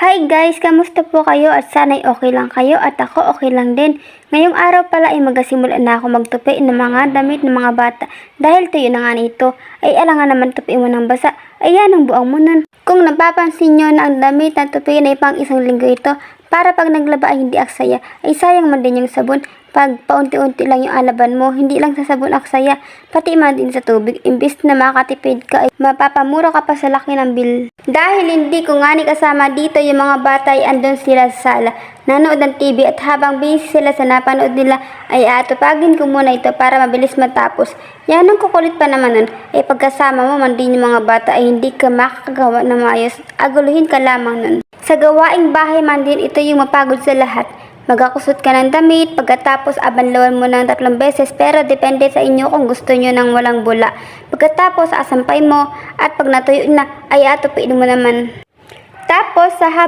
Hi guys! Kamusta po kayo at sana'y okay lang kayo at ako okay lang din. Ngayong araw pala ay magsimula na ako magtupi ng mga damit ng mga bata dahil tuyo na nga nito. Ay alangan naman tupi mo ng basa. Ayan ang buang mo nun. Kung napapansin nyo na ang damit na tupi na pang isang linggo ito para pag naglaba ay hindi aksaya ay sayang man din yung sabon. Pag paunti-unti lang yung alaban mo, hindi lang sa sabon aksaya, pati man din sa tubig. Imbis na makatipid ka ay mapapamura ka pa sa laki ng bill. Dahil hindi ko nga ni kasama dito yung mga bata ay andun sila sa sala, nanood ng TV at habang busy sila sa napanood nila ay atupagin ko muna ito para mabilis matapos. Yan ang kukulit pa naman nun, ay pagkasama mo man din yung mga bata ay hindi ka makakagawa na maayos, aguluhin ka lamang nun. Sa gawaing bahay man din ito yung mapagod sa lahat. Magakusot ka ng damit, pagkatapos abanlawan mo ng 3 beses pero depende sa inyo kung gusto nyo ng walang bula. Pagkatapos asampay mo at pag natuyo na ay atupiin mo naman. Tapos sa